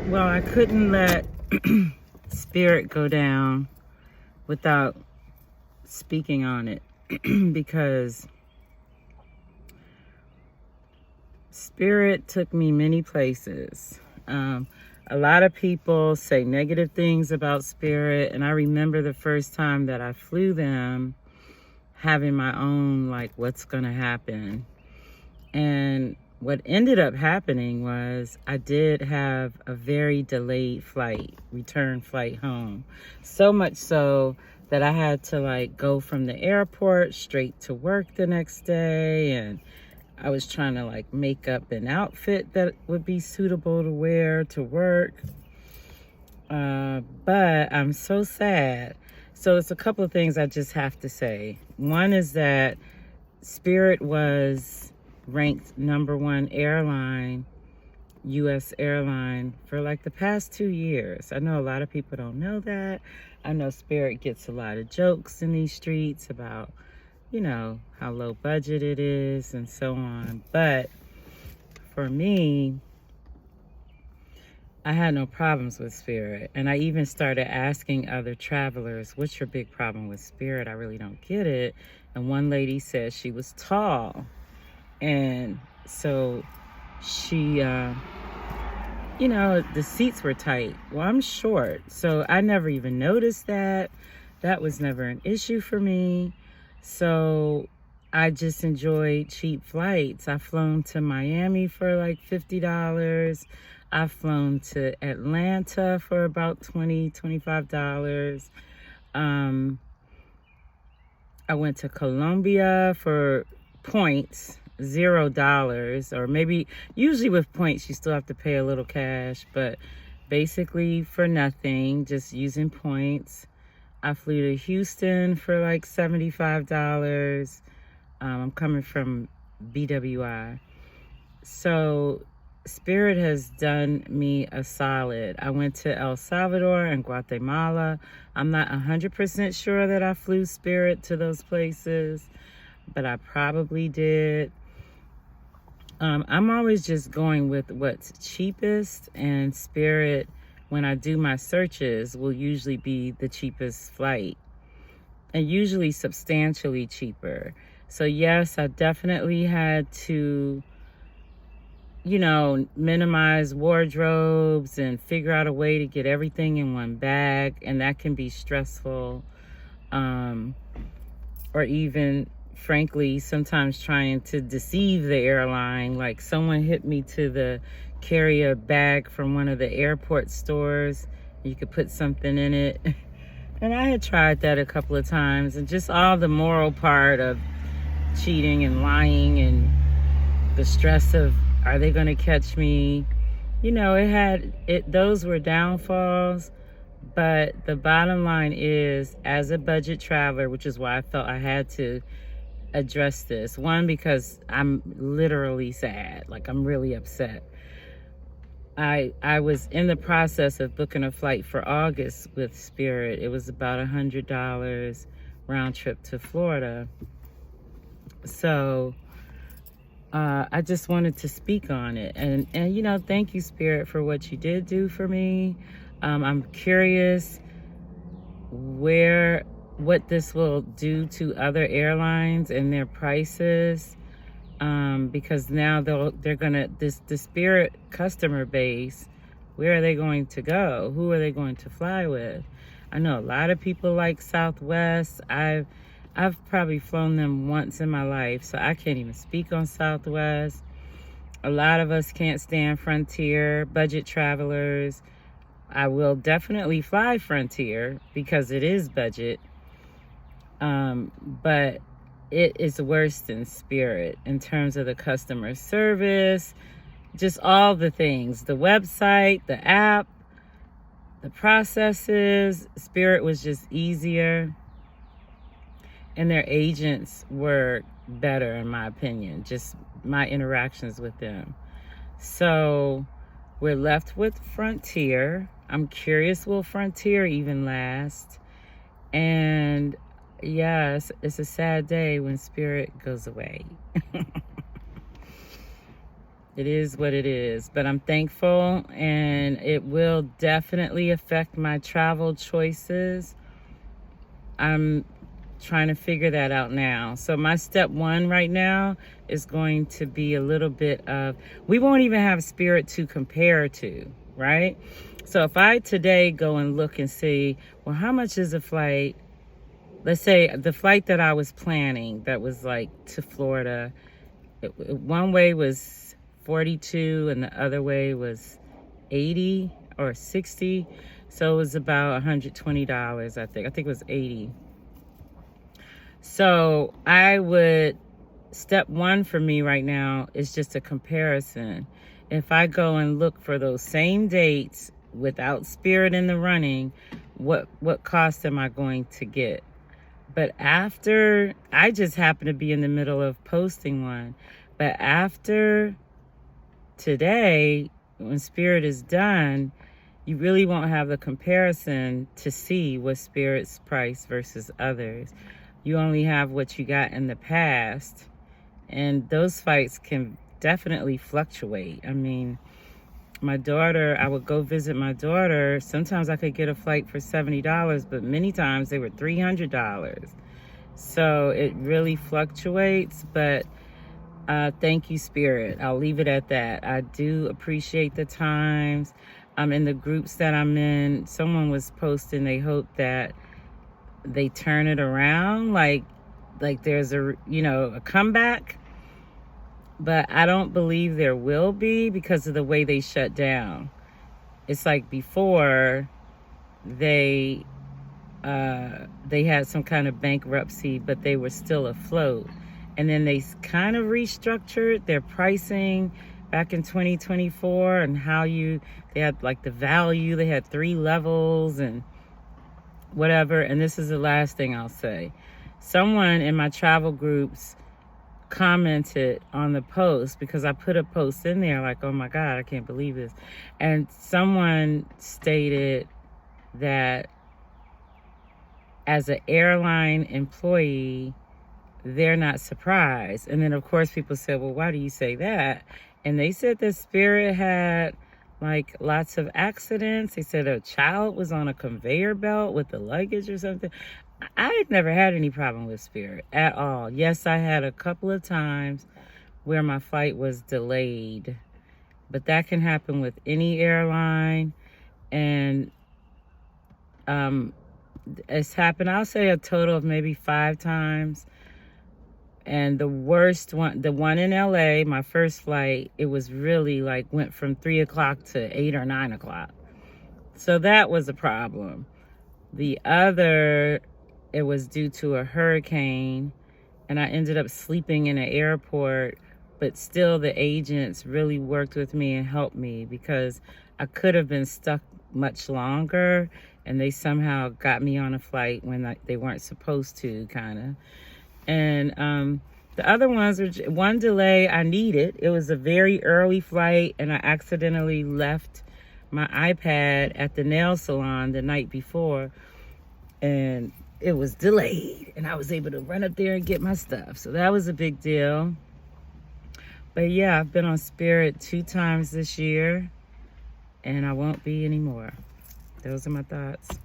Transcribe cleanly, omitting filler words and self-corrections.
Well, I couldn't let Spirit go down without speaking on it because Spirit took me many places. A lot of people say negative things about Spirit, and I remember the first time that I flew them having my own, like, what's gonna happen. And what ended up happening was I did have a very delayed return flight home. So much so that I had to like go from the airport straight to work the next day. And I was trying to like make up an outfit that would be suitable to wear to work. But I'm so sad. So it's a couple of things I just have to say. One is that Spirit was ranked #1 airline, U.S. airline, for like the past 2 years. I know a lot of people don't know that. I know Spirit gets a lot of jokes in these streets about, how low budget it is and so on. But for me, I had no problems with Spirit. And I even started asking other travelers, what's your big problem with Spirit? I really don't get it. And one lady said she was tall. And so she, the seats were tight. Well, I'm short, so I never even noticed that. That was never an issue for me. So I just enjoyed cheap flights. I've flown to Miami for like $50. I've flown to Atlanta for about $20, $25. I went to Colombia for points, $0, or maybe usually with points you still have to pay a little cash, but basically for nothing, just using points. I flew to Houston for like $75. I'm coming from BWI. So Spirit has done me a solid. I went to El Salvador and Guatemala. I'm not 100% sure that I flew Spirit to those places, but I probably did. I'm always just going with what's cheapest, and Spirit, when I do my searches, will usually be the cheapest flight, and usually substantially cheaper. So yes, I definitely had to, minimize wardrobes and figure out a way to get everything in one bag, and that can be stressful. Or even, frankly, sometimes trying to deceive the airline. Like someone hit me to carry a bag from one of the airport stores. You could put something in it. And I had tried that a couple of times, and just all the moral part of cheating and lying and the stress of, are they going to catch me? Those were downfalls. But the bottom line is, as a budget traveler, which is why I felt I had to address this. One, because I'm literally sad. Like, I'm really upset. I was in the process of booking a flight for August with Spirit. It was about $100 round trip to Florida. So I just wanted to speak on it. And thank you, Spirit, for what you did do for me. I'm curious what this will do to other airlines and their prices, because now they're gonna the Spirit customer base. Where are they going to go? Who are they going to fly with? I know a lot of people like Southwest. I've probably flown them once in my life, so I can't even speak on Southwest. A lot of us can't stand Frontier, budget travelers. I will definitely fly Frontier because it is budget. But it is worse than Spirit in terms of the customer service, just all the things, the website, the app, the processes. Spirit was just easier, and their agents were better, in my opinion, just my interactions with them. So we're left with Frontier. I'm curious, will Frontier even last? And yes, it's a sad day when Spirit goes away. It is what it is, but I'm thankful, and it will definitely affect my travel choices. I'm trying to figure that out now. So my step one right now is going to be a little bit of, we won't even have Spirit to compare to, right? So if I today go and look and see, well, how much is a flight? Let's say the flight that I was planning that was like to Florida, one way was 42 and the other way was 80 or 60. So it was about $120, I think. I think it was 80. So step one for me right now is just a comparison. If I go and look for those same dates without Spirit in the running, what cost am I going to get? But after, I just happen to be in the middle of posting one. But after today, when Spirit is done, you really won't have the comparison to see what Spirit's price versus others. You only have what you got in the past. And those flights can definitely fluctuate. I mean, my daughter, I would go visit my daughter. Sometimes I could get a flight for $70, but many times they were $300. So it really fluctuates, but thank you, Spirit. I'll leave it at that. I do appreciate the times. In the groups that I'm in, someone was posting, they hope that they turn it around, like there's a comeback. But I don't believe there will be because of the way they shut down. It's like before they had some kind of bankruptcy, but they were still afloat. And then they kind of restructured their pricing back in 2024 and they had like the value, they had 3 levels and whatever. And this is the last thing I'll say. Someone in my travel groups commented on the post because I put a post in there like, oh my God, I can't believe this. And someone stated that as an airline employee, they're not surprised. And then of course people said, well, why do you say that? And they said that Spirit had like lots of accidents. They said a child was on a conveyor belt with the luggage or something. I had never had any problem with Spirit at all. Yes, I had a couple of times where my flight was delayed, but that can happen with any airline. And it's happened, I'll say a total of maybe 5 times. And the worst one, the one in LA, my first flight, it was really like went from 3 o'clock to 8 or 9 o'clock. So that was a problem. The other, it was due to a hurricane, and I ended up sleeping in an airport, but still the agents really worked with me and helped me because I could have been stuck much longer, and they somehow got me on a flight when they weren't supposed to, kind of. And the other ones were one delay I needed. It was a very early flight, and I accidentally left my iPad at the nail salon the night before, and it was delayed, and I was able to run up there and get my stuff. So that was a big deal. But yeah, I've been on Spirit 2 times this year, and I won't be anymore. Those are my thoughts.